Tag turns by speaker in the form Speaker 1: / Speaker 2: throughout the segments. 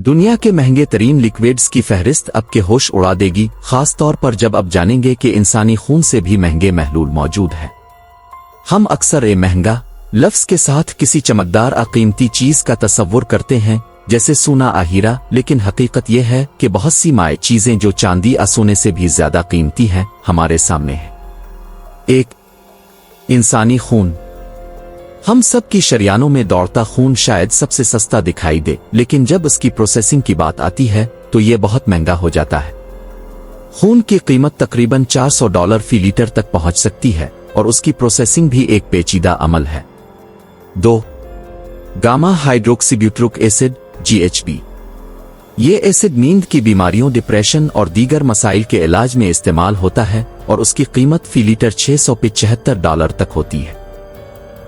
Speaker 1: दुनिया के महंगे तरीन लिक्विड्स की फहरिस्त अब के होश उड़ा देगी, खास तौर पर जब अब जानेंगे कि इंसानी खून से भी महंगे महलूल मौजूद हैं। हम अक्सर ए महंगा लफ्ज के साथ किसी चमकदार अकीमती चीज का तस्वुर करते हैं, जैसे सोना आ हीरा, लेकिन हकीकत यह है कि बहुत सी माए चीजें जो चांदी आ सोने से भी ज्यादा कीमती हैं, हमारे सामने है। एक, इंसानी खून। हम सब की शरियानों में दौड़ता खून शायद सबसे सस्ता दिखाई दे, लेकिन जब उसकी प्रोसेसिंग की बात आती है तो यह बहुत महंगा हो जाता है। खून की कीमत तकरीबन $400 फी लीटर तक पहुंच सकती है और उसकी प्रोसेसिंग भी एक पेचीदा अमल है। 2. Gamma hydroxybutyric acid GHB। ये एसिड नींद की बीमारियों, डिप्रेशन और दीगर मसाइल के इलाज में इस्तेमाल होता है और उसकी कीमत फी लीटर $675 तक होती है।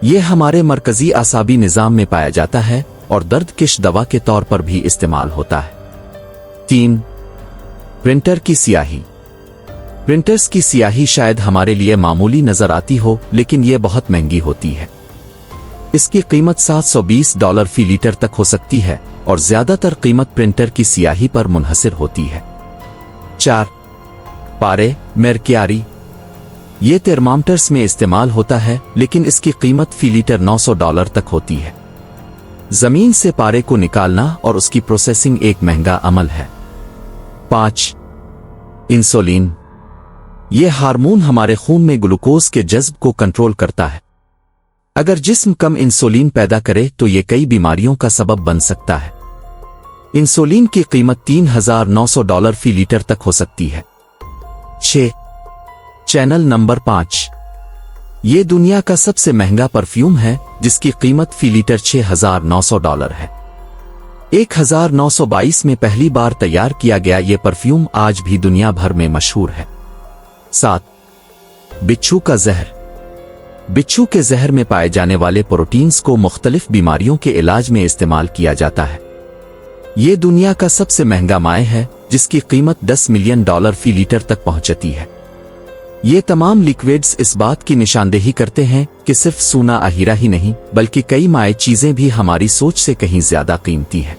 Speaker 1: यह हमारे मरकजी आसाबी निज़ाम में पाया जाता है और दर्द किश दवा के तौर पर भी इस्तेमाल होता है। 3. प्रिंटर की स्याही। प्रिंटर्स की स्याही शायद हमारे लिए मामूली नजर आती हो, लेकिन यह बहुत महंगी होती है। इसकी कीमत $720 फी लीटर तक हो सकती है और ज्यादातर कीमत प्रिंटर की स्याही पर मुनहसिर होती है। 4. पारे मर्क्यूरी। ये थर्मामीटर्स में इस्तेमाल होता है, लेकिन इसकी कीमत फी लीटर $900 तक होती है। जमीन से पारे को निकालना और उसकी प्रोसेसिंग एक महंगा अमल है। 5. इंसुलिन। यह हार्मोन हमारे खून में ग्लूकोज के जज्ब को कंट्रोल करता है। अगर जिस्म कम इंसुलिन पैदा करे तो यह कई बीमारियों का सबब बन सकता है। इंसुलिन की कीमत $3900 फी लीटर तक हो सकती है। 6. Channel number 5। ये दुनिया का सबसे महंगा परफ्यूम है, जिसकी कीमत फी लीटर $6900 है। 1922 में पहली बार तैयार किया गया ये परफ्यूम आज भी दुनिया भर में मशहूर है। 7. बिच्छू का जहर। बिच्छू के जहर में पाए जाने वाले प्रोटीन्स को मुख्तलिफ बीमारियों के इलाज में इस्तेमाल किया जाता है। ये दुनिया का सबसे महंगा माए है, जिसकी कीमत $10 मिलियन फी लीटर तक पहुंचती है। ये तमाम लिक्विड्स इस बात की निशानदेही करते हैं कि सिर्फ सोना हीरा ही नहीं, बल्कि कई माए चीजें भी हमारी सोच से कहीं ज्यादा कीमती है।